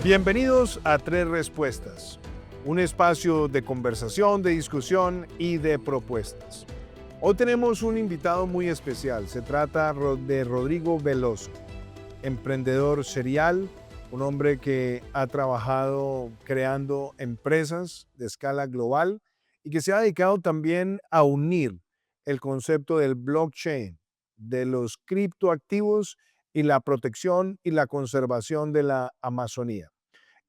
Bienvenidos a Tres Respuestas, un espacio de conversación, de discusión y de propuestas. Hoy tenemos un invitado muy especial. Se trata de Rodrigo Veloso, emprendedor serial, un hombre que ha trabajado creando empresas de escala global y que se ha dedicado también a unir el concepto del blockchain, de los criptoactivos y la protección y la conservación de la Amazonía.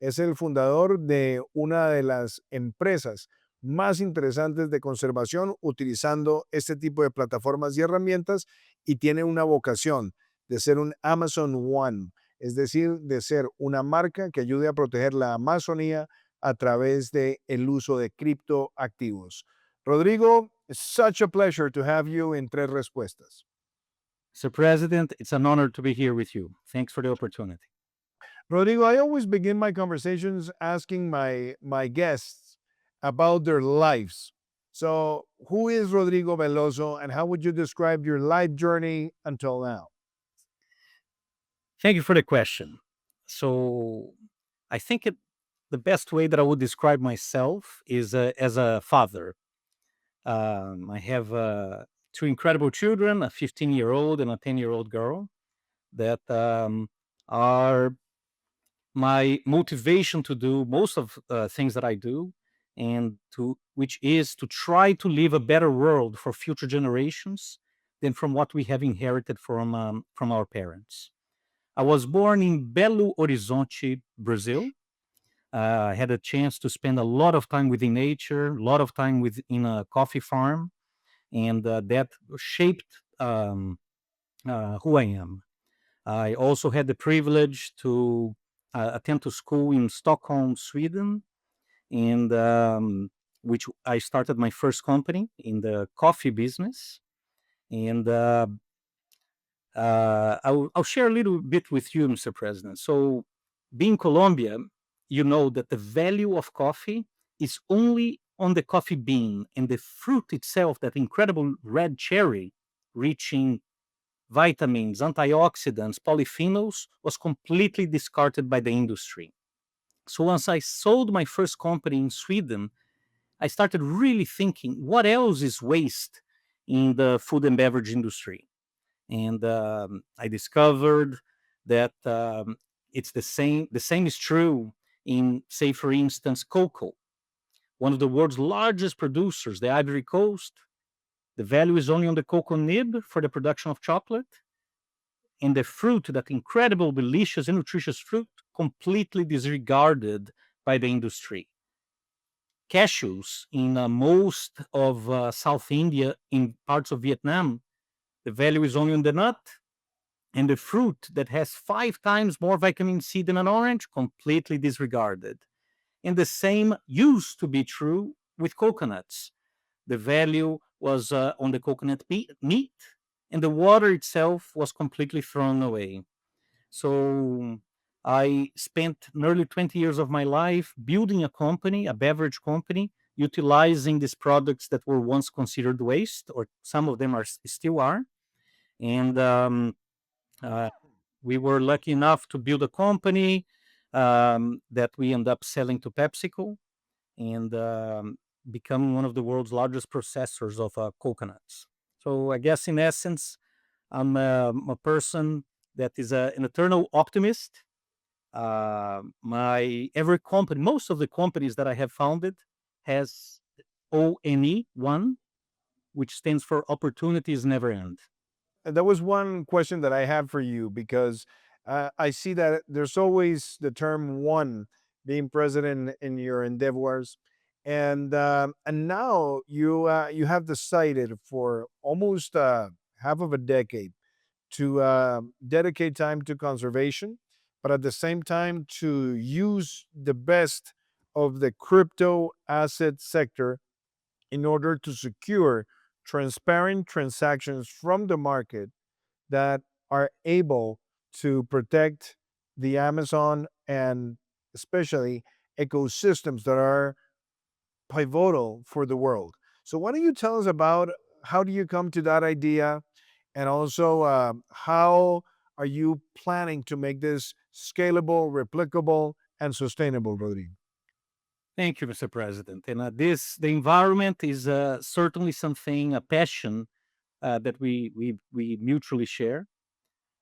Es el fundador de una de las empresas más interesantes de conservación utilizando este tipo de plataformas y herramientas, y tiene una vocación de ser un Amazon One, es decir, de ser una marca que ayude a proteger la Amazonía a través de el uso de criptoactivos. Rodrigo, it's such a pleasure to have you in Tres Respuestas. Mr. President, it's an honor to be here with you. Thanks for the opportunity. Rodrigo, I always begin my conversations asking my guests about their lives. So, who is Rodrigo Veloso, and how would you describe your life journey until now? Thank you for the question. So, I think the best way that I would describe myself is as a father. I have two incredible children, a 15-year-old and a 10-year-old girl, that are my motivation to do most of things that I do, and to which is to try to leave a better world for future generations than from what we have inherited from our parents. I was born in Belo Horizonte, Brazil. I had a chance to spend a lot of time within nature, a lot of time within a coffee farm, and that shaped who I am. I also had the privilege to attend to school in Stockholm, Sweden, and which I started my first company in the coffee business. And I'll share a little bit with you, Mr. President. So, being Colombia, you know that the value of coffee is only on the coffee bean and the fruit itself, that incredible red cherry, reaching vitamins, antioxidants, polyphenols, was completely discarded by the industry. So once I sold my first company in Sweden, I started really thinking, what else is waste in the food and beverage industry? And I discovered that it's the same. The same is true in, say, for instance, cocoa. One of the world's largest producers, the Ivory Coast, the value is only on the cocoa nib for the production of chocolate, and the fruit, that incredible, delicious, and nutritious fruit, completely disregarded by the industry. Cashews in most of South India, in parts of Vietnam, the value is only on the nut, and the fruit that has 5 times more vitamin C than an orange, completely disregarded. And the same used to be true with coconuts. The value was on the coconut meat, and the water itself was completely thrown away. So I spent nearly 20 years of my life building a company, a beverage company, utilizing these products that were once considered waste, or some of them still are. And uh, we were lucky enough to build a company that we end up selling to PepsiCo, and becoming one of the world's largest processors of coconuts. So I guess in essence, I'm a person that is an eternal optimist. My every company, most of the companies that I have founded, has ONE, one, which stands for opportunities never end. And that was one question that I have for you because I see that there's always the term "one" being present in your endeavors, and now you have decided for almost half of a decade to dedicate time to conservation, but at the same time to use the best of the crypto asset sector in order to secure transparent transactions from the market that are able to protect the Amazon and especially ecosystems that are pivotal for the world. So, why don't you tell us about how do you come to that idea, and also how are you planning to make this scalable, replicable, and sustainable, Rodrigo? Thank you, Mr. President. And the environment is certainly something, a passion that we mutually share.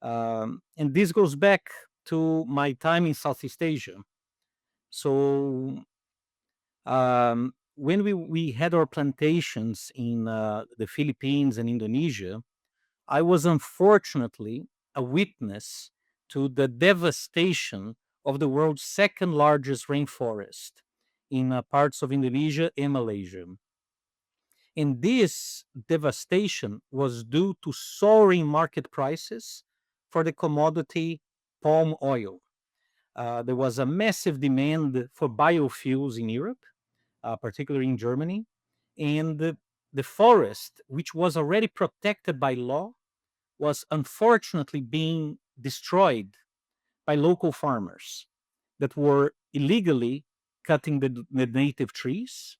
And this goes back to my time in Southeast Asia. So when we had our plantations in the Philippines and Indonesia, I was unfortunately a witness to the devastation of the world's second largest rainforest in parts of Indonesia and Malaysia. And this devastation was due to soaring market prices for the commodity palm oil. There was a massive demand for biofuels in Europe, particularly in Germany. And the forest, which was already protected by law, was unfortunately being destroyed by local farmers that were illegally cutting the native trees,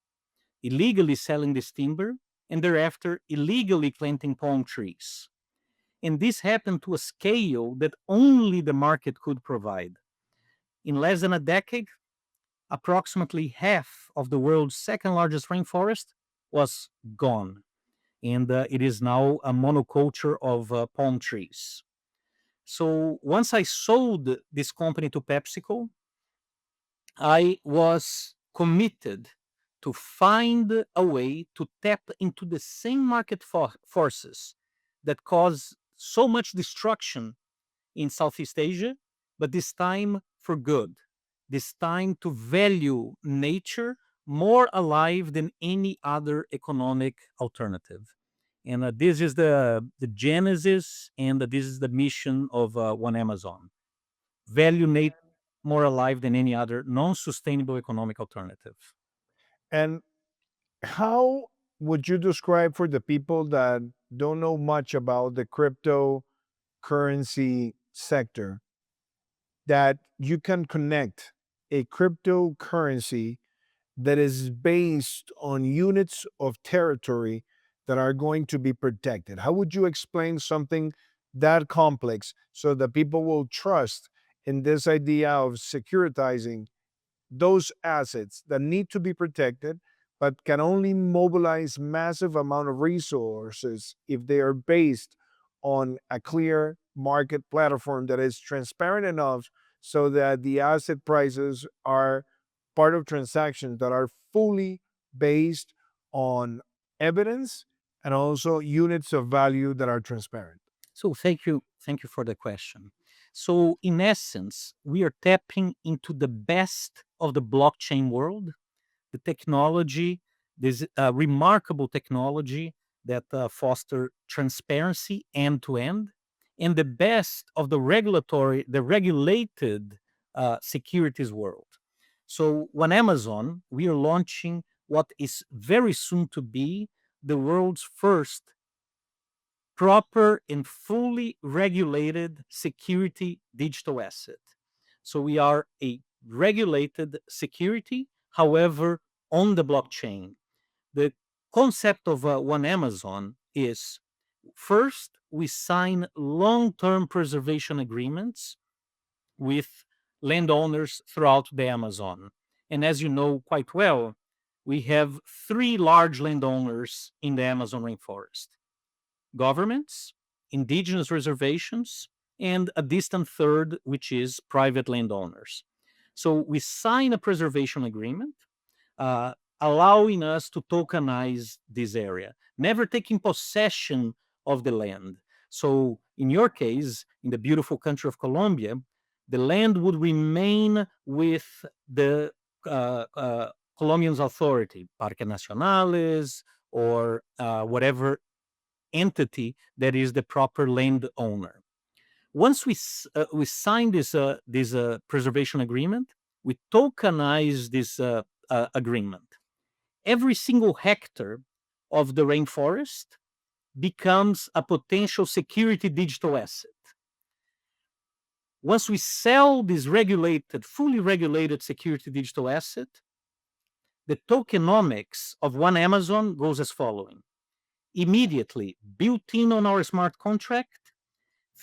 illegally selling this timber, and thereafter illegally planting palm trees. And this happened to a scale that only the market could provide. In less than a decade, approximately half of the world's second largest rainforest was gone. And it is now a monoculture of palm trees. So once I sold this company to PepsiCo, I was committed to find a way to tap into the same market forces that cause so much destruction in Southeast Asia, but this time for good. This time to value nature more alive than any other economic alternative. And this is the genesis, and this is the mission of One Amazon. Value nature more alive than any other non-sustainable economic alternative. And how would you describe for the people that don't know much about the cryptocurrency sector that you can connect a cryptocurrency that is based on units of territory that are going to be protected? How would you explain something that complex so that people will trust in this idea of securitizing those assets that need to be protected but can only mobilize massive amount of resources if they are based on a clear market platform that is transparent enough so that the asset prices are part of transactions that are fully based on evidence and also units of value that are transparent? So thank you for the question. So in essence, we are tapping into the best of the blockchain world, the technology, this remarkable technology that foster transparency end to end, and the best of the regulated securities world. So, on Amazon, we are launching what is very soon to be the world's first proper and fully regulated security digital asset. So we are a regulated security, however, on the blockchain. The concept of One Amazon is first, we sign long term preservation agreements with landowners throughout the Amazon. And as you know quite well, we have three large landowners in the Amazon rainforest: governments, indigenous reservations, and a distant third, which is private landowners. So we sign a preservation agreement allowing us to tokenize this area, never taking possession of the land. So in your case, in the beautiful country of Colombia, the land would remain with the Colombian authority, Parque Nacionales, or whatever entity that is the proper landowner. Once we sign this preservation agreement, we tokenize this agreement. Every single hectare of the rainforest becomes a potential security digital asset. Once we sell this fully regulated security digital asset, the tokenomics of One Amazon goes as following. Immediately, built in on our smart contract,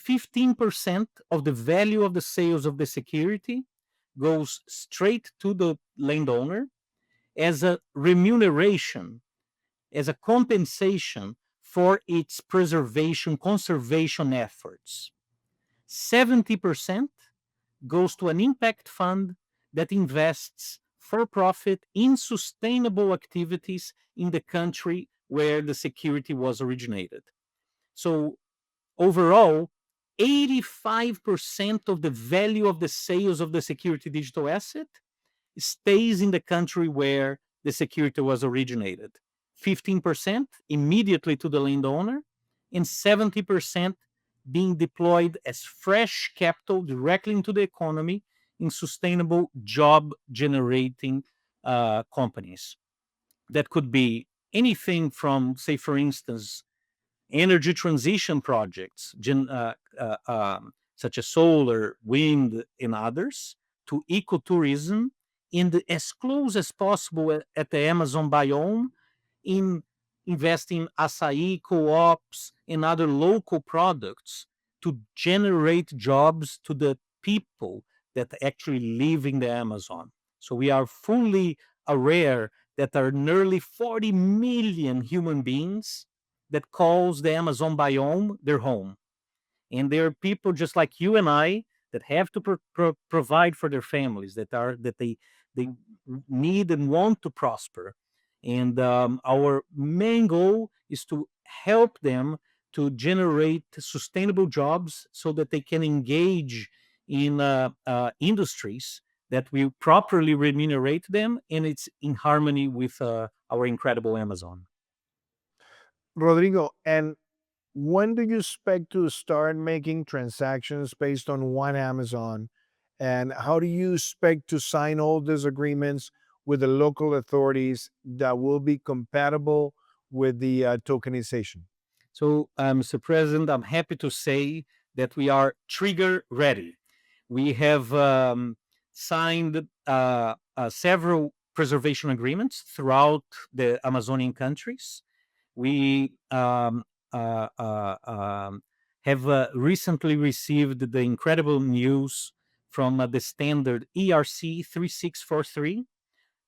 15% of the value of the sales of the security goes straight to the landowner as a remuneration, as a compensation for its conservation efforts. 70% goes to an impact fund that invests for profit in sustainable activities in the country where the security was originated. So overall, 85% of the value of the sales of the security digital asset stays in the country where the security was originated. 15% immediately to the landowner, and 70% being deployed as fresh capital directly into the economy in sustainable job generating companies. That could be anything from, say, for instance, energy transition projects, such as solar, wind, and others, to ecotourism, and as close as possible at the Amazon biome in investing açaí co-ops and other local products to generate jobs to the people that actually live in the Amazon. So we are fully aware that there are nearly 40 million human beings that calls the Amazon biome their home. And there are people just like you and I that have to provide for their families, that they need and want to prosper. And our main goal is to help them to generate sustainable jobs so that they can engage in industries that will properly remunerate them, and it's in harmony with our incredible Amazon. Rodrigo, and when do you expect to start making transactions based on One Amazon? And how do you expect to sign all these agreements with the local authorities that will be compatible with the tokenization? So, Mr. President, I'm happy to say that we are trigger ready. We have signed several preservation agreements throughout the Amazonian countries. We have recently received the incredible news from the standard ERC 3643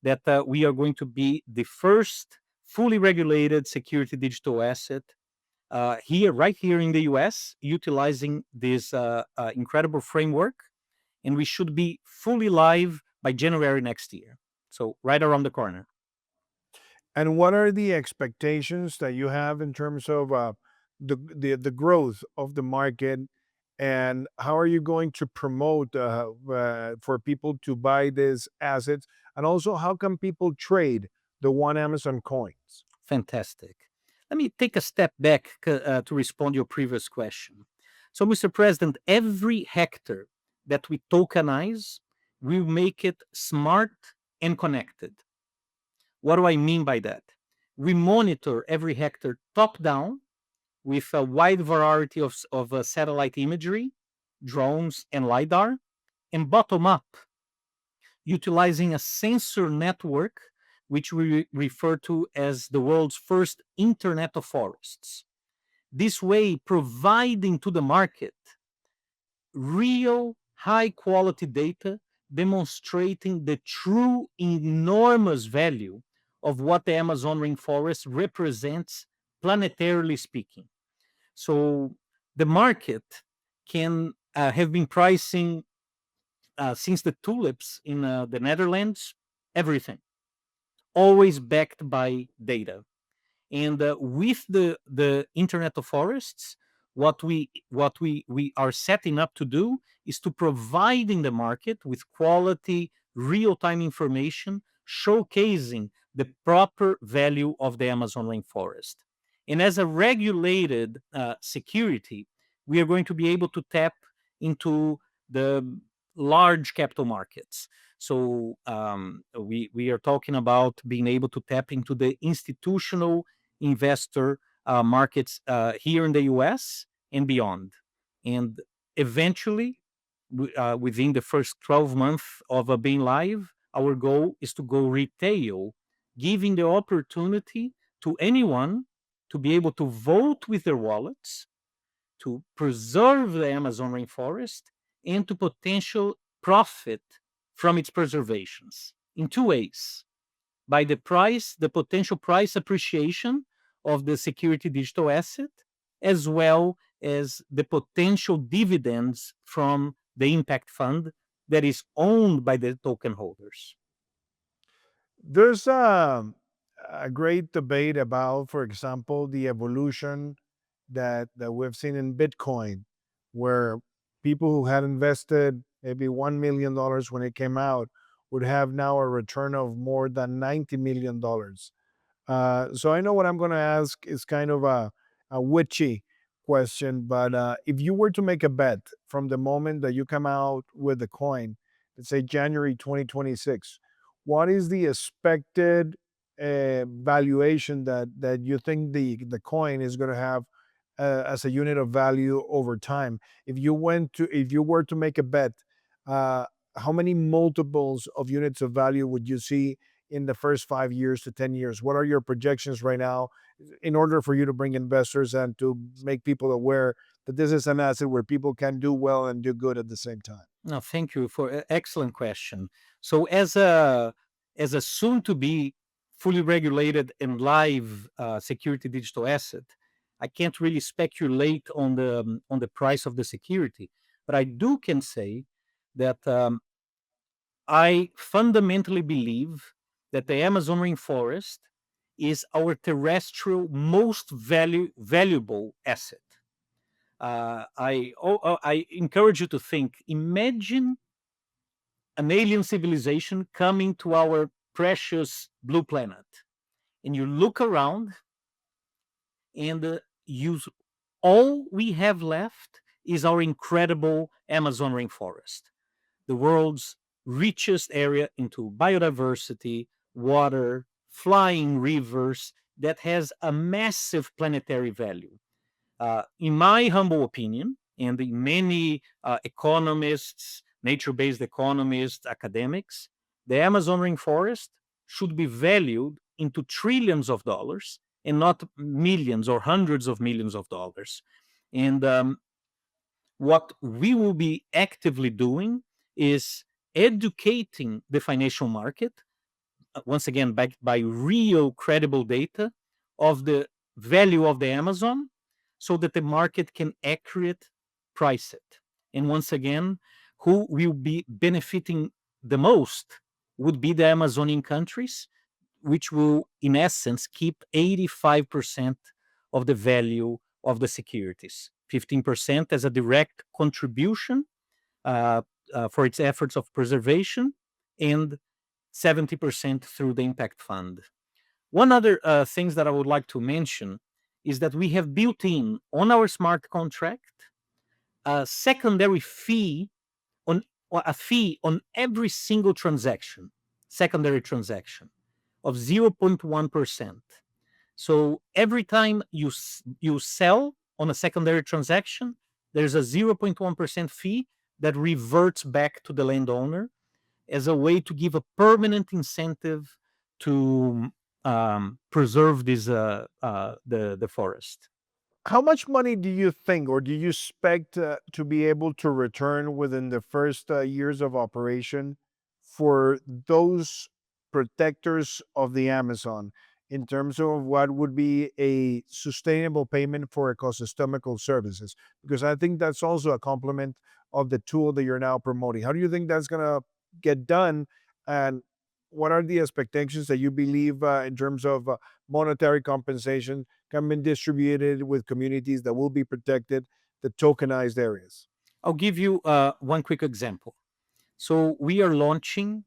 that we are going to be the first fully regulated security digital asset right here in the US, utilizing this incredible framework. And we should be fully live by January next year. So, right around the corner. And what are the expectations that you have in terms of the growth of the market, and how are you going to promote for people to buy these assets, and also how can people trade the One Amazon coins? Fantastic. Let me take a step back to respond to your previous question. So, Mr. President, every hectare that we tokenize, we make it smart and connected. What do I mean by that? We monitor every hectare top down with a wide variety of satellite imagery, drones, and LiDAR, and bottom up, utilizing a sensor network, which we refer to as the world's first Internet of Forests. This way, providing to the market real high quality data demonstrating the true enormous value of what the Amazon rainforest represents, planetarily speaking. So the market can have been pricing since the tulips in the Netherlands, everything, always backed by data. And with the Internet of Forests, what we are setting up to do is to provide in the market with quality real-time information showcasing the proper value of the Amazon rainforest. And as a regulated security, we are going to be able to tap into the large capital markets. So we are talking about being able to tap into the institutional investor markets here in the US and beyond. And eventually, within the first 12 months of being live, our goal is to go retail, giving the opportunity to anyone to be able to vote with their wallets, to preserve the Amazon rainforest, and to potential profit from its preservations in two ways: by the potential price appreciation of the security digital asset, as well as the potential dividends from the impact fund that is owned by the token holders. There's a great debate about, for example, the evolution that we've seen in Bitcoin, where people who had invested maybe $1 million when it came out would have now a return of more than $90 million. So I know what I'm going to ask is kind of a witchy question, but if you were to make a bet from the moment that you come out with the coin, let's say January 2026, what is the expected valuation that you think the coin is going to have as a unit of value over time? If you were to make a bet, uh, how many multiples of units of value would you see in the first 5 years to 10 years? What are your projections right now in order for you to bring investors and to make people aware that this is an asset where people can do well and do good at the same time? No, thank you for an excellent question. So, as a soon to be fully regulated and live security digital asset, I can't really speculate on the price of the security, but I do can say that I fundamentally believe that the Amazon rainforest is our terrestrial most valuable asset. I encourage you to think. Imagine an alien civilization coming to our precious blue planet, and you look around, and all we have left is our incredible Amazon rainforest, the world's richest area into biodiversity, water, flying rivers that has a massive planetary value. In my humble opinion, and in many economists, nature based economists, academics, the Amazon rainforest should be valued into trillions of dollars and not millions or hundreds of millions of dollars. And what we will be actively doing is educating the financial market, once again, backed by real credible data of the value of the Amazon so that the market can accurate price it. And once again, who will be benefiting the most would be the Amazonian countries, which will, in essence, keep 85% of the value of the securities, 15% as a direct contribution uh, for its efforts of preservation, and 70% through the impact fund. One other things that I would like to mention is that we have built in on our smart contract a secondary fee on a fee on every single transaction, secondary transaction of 0.1%. So every time you sell on a secondary transaction, there's a 0.1% fee that reverts back to the landowner as a way to give a permanent incentive to preserve the forest. How much money do you think, or do you expect to be able to return within the first years of operation for those protectors of the Amazon in terms of what would be a sustainable payment for ecosystemical services? Because I think that's also a complement of the tool that you're now promoting. How do you think that's going to get done? And what are the expectations that you believe in terms of monetary compensation can be distributed with communities that will be protected, the tokenized areas? I'll give you one quick example. So we are launching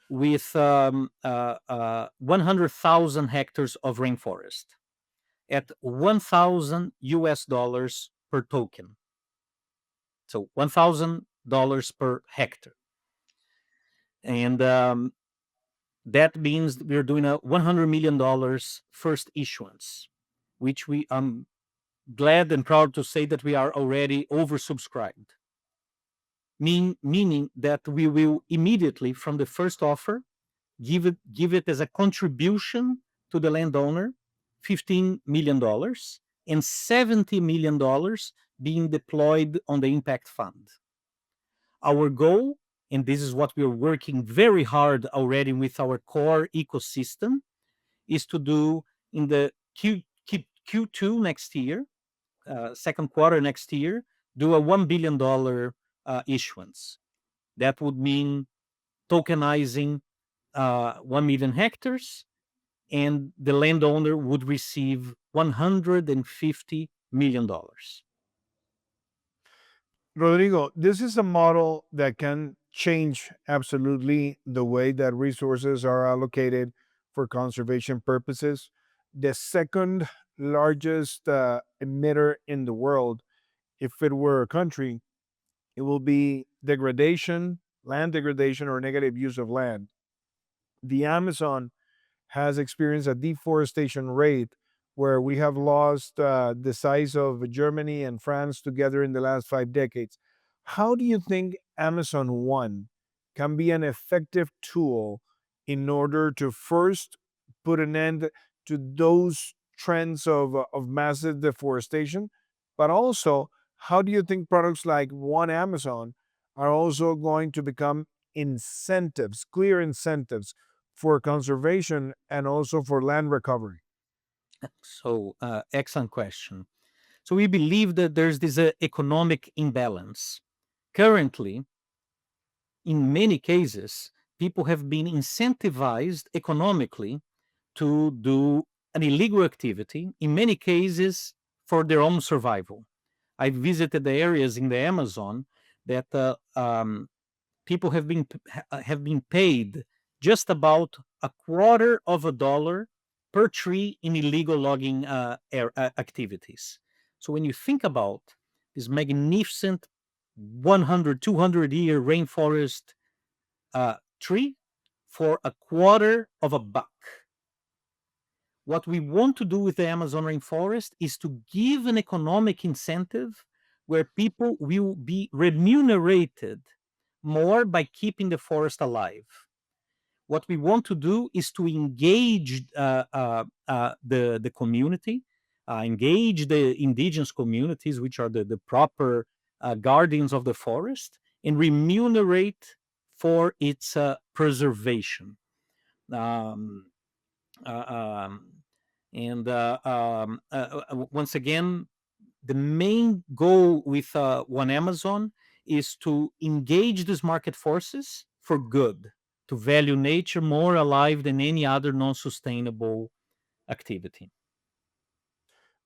with 100,000 hectares of rainforest at $1,000 per token. So $1,000 per hectare. And that means we're doing a $100 million first issuance, which we glad and proud to say that we are already oversubscribed. Meaning that we will immediately from the first offer give it as a contribution to the landowner, $15 million and $70 million being deployed on the impact fund. Our goal and this is what we are working very hard already with our core ecosystem, is to do in the Q2 next year, second quarter next year, do a $1 billion issuance. That would mean tokenizing 1 million hectares, and the landowner would receive $150 million. Rodrigo, this is a model that can change absolutely the way that resources are allocated for conservation purposes. The second largest emitter in the world, if it were a country, it will be degradation, land degradation, or negative use of land. The Amazon has experienced a deforestation rate where we have lost the size of Germany and France together in the last 5 decades. How do you think Amazon One can be an effective tool in order to first put an end to those trends of massive deforestation? But also, how do you think products like One Amazon are also going to become incentives, clear incentives for conservation and also for land recovery? So, excellent question. So, we believe that there's this economic imbalance. Currently, in many cases, people have been incentivized economically to do an illegal activity, in many cases for their own survival. I visited the areas in the Amazon that people have been paid just about $0.25 per tree in illegal logging activities. So when you think about this magnificent 100, 200-year rainforest tree for $0.25, what we want to do with the Amazon rainforest is to give an economic incentive where people will be remunerated more by keeping the forest alive. What we want to do is to engage the community, engage the indigenous communities, which are the proper guardians of the forest, and remunerate for its preservation. Um, Once again, the main goal with One Amazon is to engage these market forces for good, to value nature more alive than any other non-sustainable activity.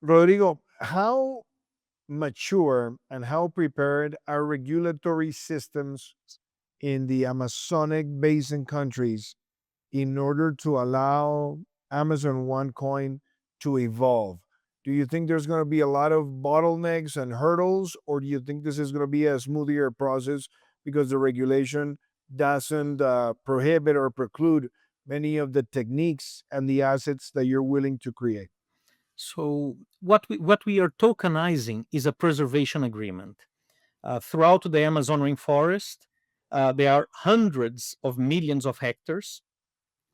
Rodrigo, how mature and how prepared are regulatory systems in the Amazonic basin countries in order to allow Amazon One Coin to evolve? Do you think there's going to be a lot of bottlenecks and hurdles, or do you think this is going to be a smoother process because the regulation doesn't prohibit or preclude many of the techniques and the assets that you're willing to create? So what we are tokenizing is a preservation agreement. Throughout the Amazon rainforest, there are hundreds of millions of hectares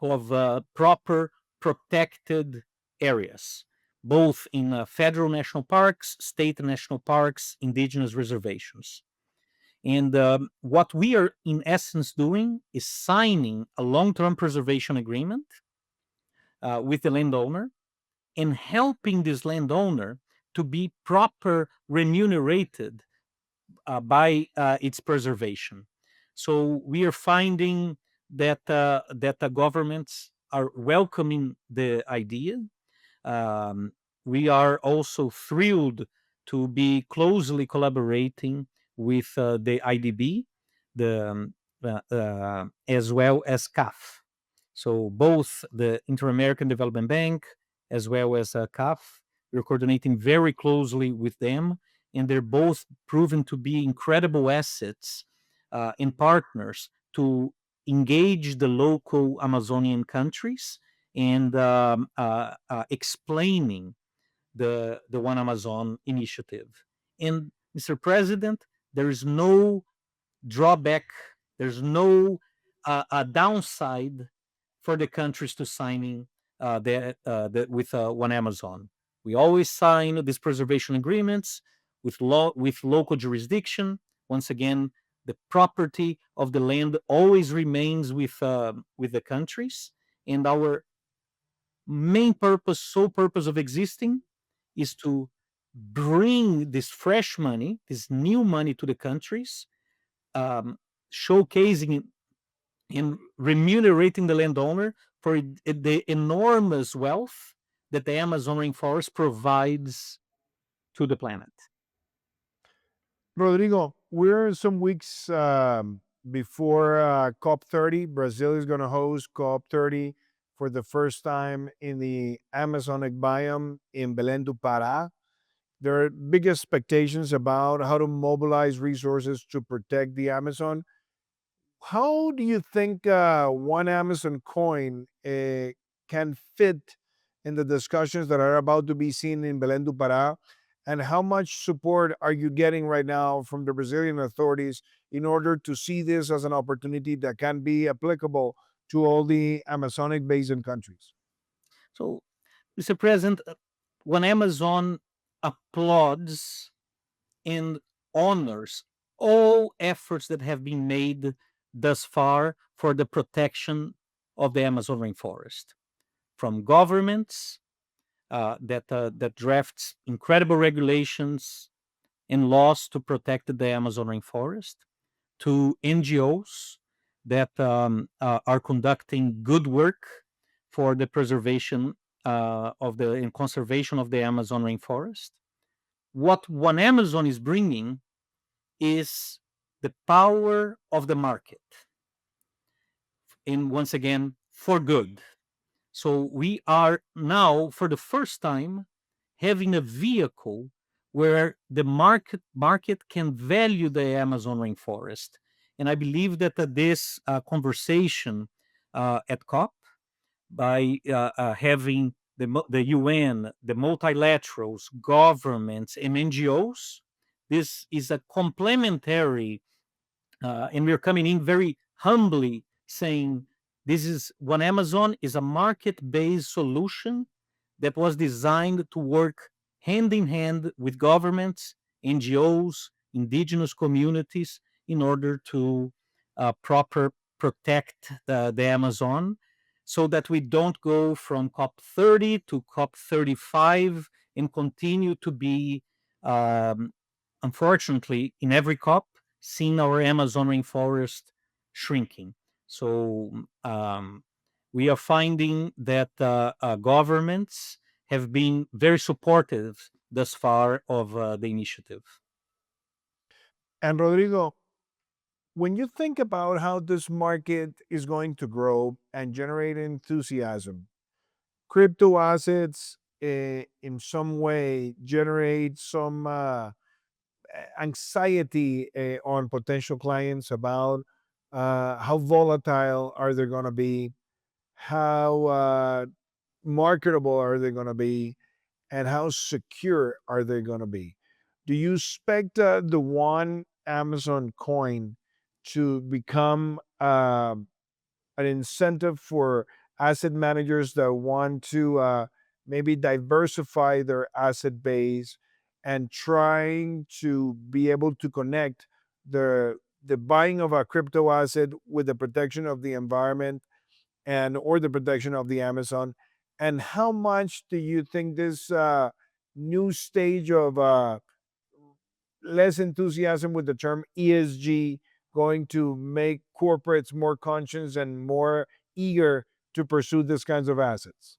of proper protected areas, both in federal national parks, state national parks, indigenous reservations. And what we are, in essence, doing is signing a long term preservation agreement with the landowner and helping this landowner to be proper remunerated by its preservation. So we are finding that the governments are welcoming the idea. Um, we are also thrilled to be closely collaborating with the IDB, as well as CAF. So both the Inter-American Development Bank as well as CAF, we're coordinating very closely with them, and they're both proven to be incredible assets and partners to engage the local Amazonian countries and explaining the One Amazon initiative. And Mr. President, there is no drawback, there's no downside for the countries to signing with One Amazon. We always sign these preservation agreements with local jurisdiction. Once again, the property of the land always remains with the countries, and our main purpose, sole purpose of existing, is to bring this fresh money, this new money to the countries, um, showcasing and remunerating the landowner for the enormous wealth that the Amazon rainforest provides to the planet. Rodrigo, we're some weeks before COP30. Brazil is going to host COP30 for the first time in the Amazonic biome in Belém do Pará. There are big expectations about how to mobilize resources to protect the Amazon. How do you think one Amazon coin can fit in the discussions that are about to be seen in Belém do Pará? And how much support are you getting right now from the Brazilian authorities in order to see this as an opportunity that can be applicable to all the Amazonic basin countries? So, Mr. President, when Amazon applauds and honors all efforts that have been made thus far for the protection of the Amazon rainforest, from governments that drafts incredible regulations and laws to protect the Amazon rainforest, to NGOs that are conducting good work for the preservation of the and conservation of the Amazon rainforest. What One Amazon is bringing is the power of the market, and once again, for good. So we are now, for the first time, having a vehicle where the market can value the Amazon rainforest. And I believe that this conversation at COP, by having the UN, the multilaterals, governments, and NGOs, this is a complementary, and we're coming in very humbly saying this is One Amazon is a market-based solution that was designed to work hand in hand with governments, NGOs, indigenous communities in order to proper protect the Amazon, so that we don't go from COP30 to COP35 and continue to be, unfortunately, in every COP, seeing our Amazon rainforest shrinking. So we are finding that governments have been very supportive thus far of the initiative. And Rodrigo, when you think about how this market is going to grow and generate enthusiasm, crypto assets in some way generate some anxiety on potential clients about how volatile are they going to be, how marketable are they going to be, and how secure are they going to be. Do you expect the one Amazon coin to become an incentive for asset managers that want to maybe diversify their asset base and trying to be able to connect the buying of a crypto asset with the protection of the environment and or the protection of the Amazon? And how much do you think this new stage of less enthusiasm with the term ESG going to make corporates more conscious and more eager to pursue these kinds of assets?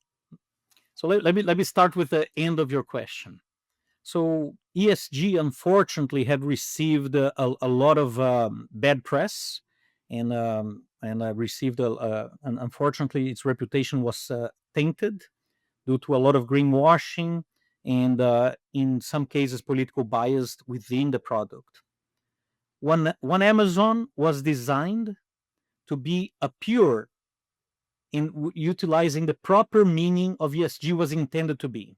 So let me start with the end of your question. So ESG, unfortunately, had received a lot of bad press, and received and unfortunately its reputation was tainted due to a lot of greenwashing and in some cases political bias within the product. One Amazon was designed to be a pure in utilizing the proper meaning of ESG was intended to be.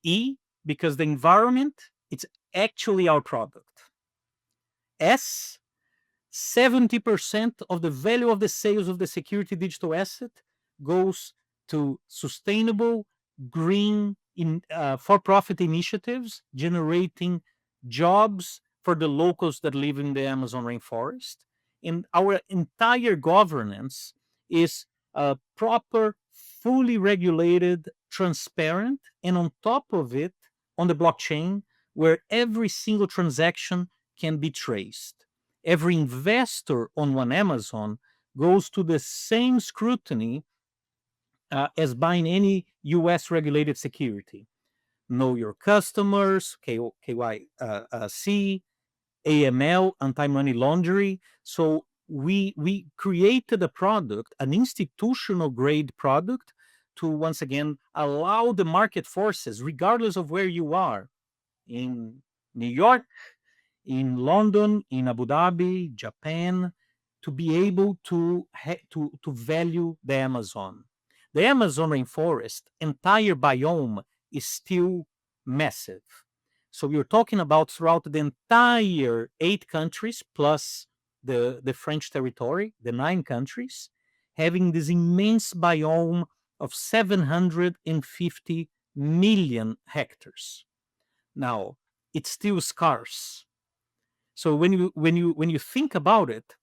E, because the environment, it's actually our product. S, 70% of the value of the sales of the security digital asset goes to sustainable, green, for-profit initiatives, generating jobs for the locals that live in the Amazon rainforest. And our entire governance is proper, fully regulated, transparent, and on top of it, on the blockchain, where every single transaction can be traced. Every investor on one Amazon goes to the same scrutiny as buying any US regulated security. Know your customers, KYC, AML, anti-money laundering. So we created a product, an institutional grade product, to once again allow the market forces, regardless of where you are, in New York, in London, in Abu Dhabi, Japan, to be able to value the Amazon. The Amazon rainforest, entire biome, is still massive. So you're talking about throughout the entire 8 countries plus the French territory, the 9 countries, having this immense biome of 750 million hectares. Now, it's still scarce. So when you think about it,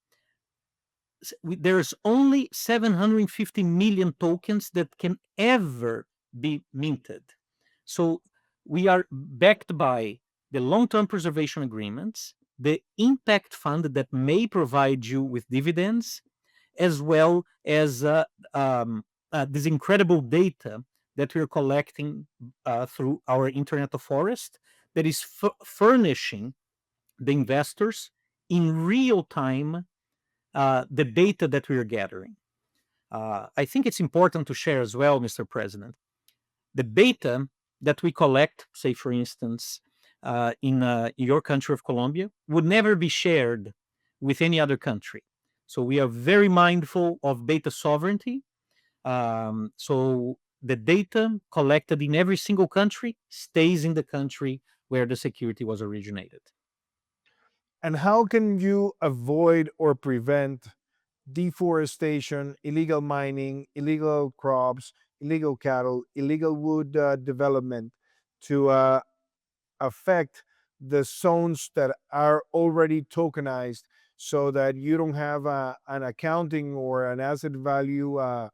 there's only 750 million tokens that can ever be minted. So we are backed by the long-term preservation agreements, the impact fund that may provide you with dividends, as well as this incredible data that we're collecting through our Internet of Forest that is furnishing the investors in real time the data that we are gathering. I think it's important to share as well, Mr. President, the data that we collect, say, for instance, in your country of Colombia, would never be shared with any other country. So we are very mindful of data sovereignty. So the data collected in every single country stays in the country where the security was originated. And how can you avoid or prevent deforestation, illegal mining, illegal crops, illegal cattle, illegal wood development to affect the zones that are already tokenized so that you don't have an accounting or an asset value uh,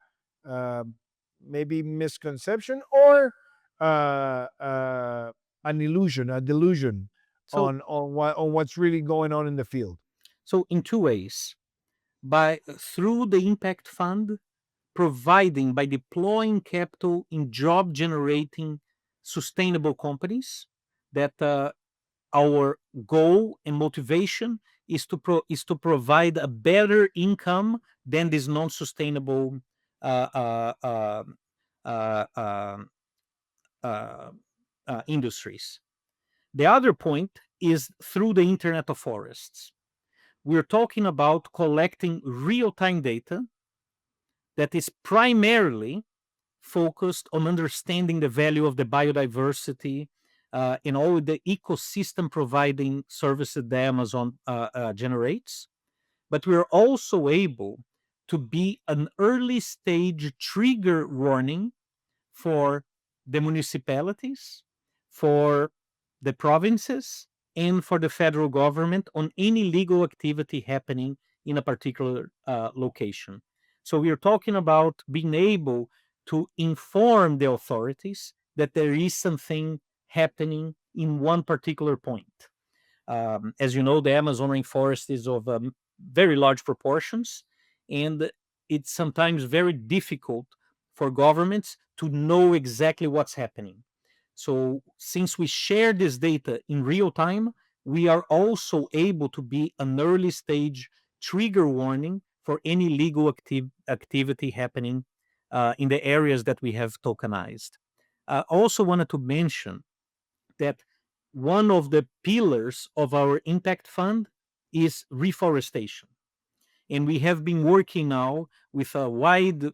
maybe misconception or an illusion, a delusion So, on what's really going on in the field. so in two ways, by through the impact fund, providing by deploying capital in job generating sustainable companies, that our goal and motivation is to provide a better income than these non-sustainable uh, uh, uh, uh, um, uh, industries. The other point is through the Internet of Forests. We're talking about collecting real-time data that is primarily focused on understanding the value of the biodiversity in all the ecosystem providing services that Amazon generates. But we're also able to be an early stage trigger warning for the municipalities, for the provinces, and for the federal government on any legal activity happening in a particular location. So we are talking about being able to inform the authorities that there is something happening in one particular point. As you know, the Amazon rainforest is of very large proportions, and it's sometimes very difficult for governments to know exactly what's happening. So, since we share this data in real time, we are also able to be an early stage trigger warning for any legal activity happening in the areas that we have tokenized. I also wanted to mention that one of the pillars of our impact fund is reforestation. And we have been working now with a wide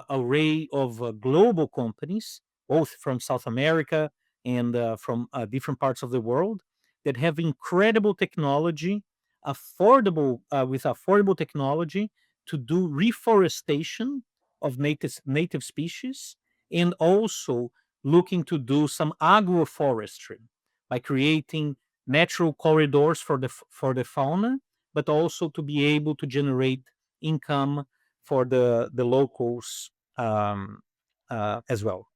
array of global companies, both from South America and from different parts of the world, that have incredible technology, affordable with affordable technology to do reforestation of native species, and also looking to do some agroforestry by creating natural corridors for the fauna, but also to be able to generate income for the locals as well.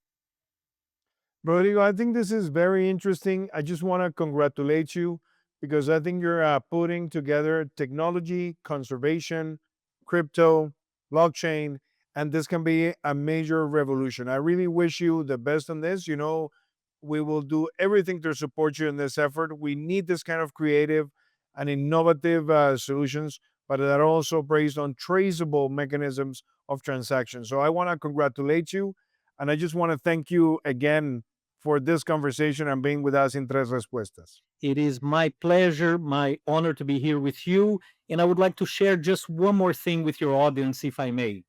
Rodrigo, I think this is very interesting. I just want to congratulate you because I think you're putting together technology, conservation, crypto, blockchain, and this can be a major revolution. I really wish you the best on this. We will do everything to support you in this effort. We need this kind of creative and innovative solutions, but that are also based on traceable mechanisms of transaction. So I want to congratulate you. And I just want to thank you again for this conversation and being with us in Tres Respuestas. It is my pleasure, my honor to be here with you. And I would like to share just one more thing with your audience, if I may.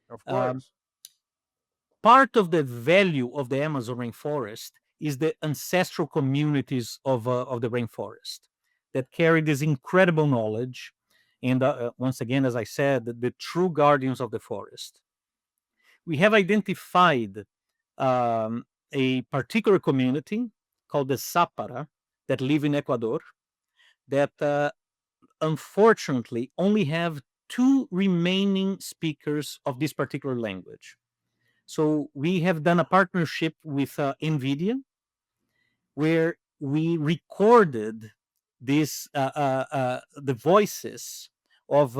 Of Um, course. Part of the value of the Amazon rainforest is the ancestral communities of the rainforest that carry this incredible knowledge. And once again, as I said, the true guardians of the forest. We have identified a particular community called the Sapara that live in Ecuador that unfortunately only have two remaining speakers of this particular language. So we have done a partnership with NVIDIA where we recorded the voices of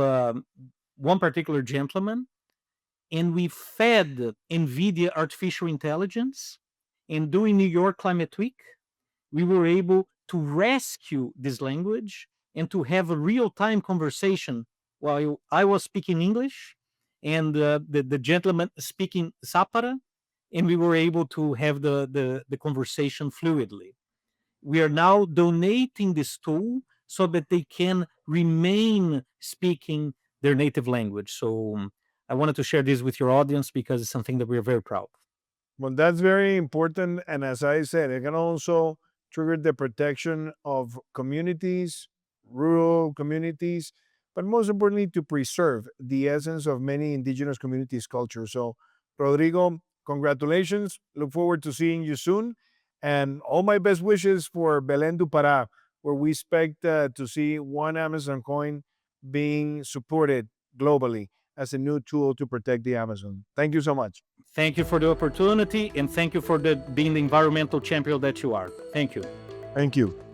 one particular gentleman, and we fed NVIDIA artificial intelligence. And during New York Climate Week, we were able to rescue this language and to have a real-time conversation while I was speaking English and the gentleman speaking Sapara, and we were able to have the conversation fluidly. We are now donating this tool so that they can remain speaking their native language. So I wanted to share this with your audience because it's something that we're very proud of. Well, that's very important. And as I said, it can also trigger the protection of communities, rural communities, but most importantly, to preserve the essence of many indigenous communities' culture. So, Rodrigo, congratulations. Look forward to seeing you soon. And all my best wishes for Belén do Pará, where we expect to see one Amazon coin being supported globally as a new tool to protect the Amazon. Thank you so much. Thank you for the opportunity, and thank you for being the environmental champion that you are. Thank you. Thank you.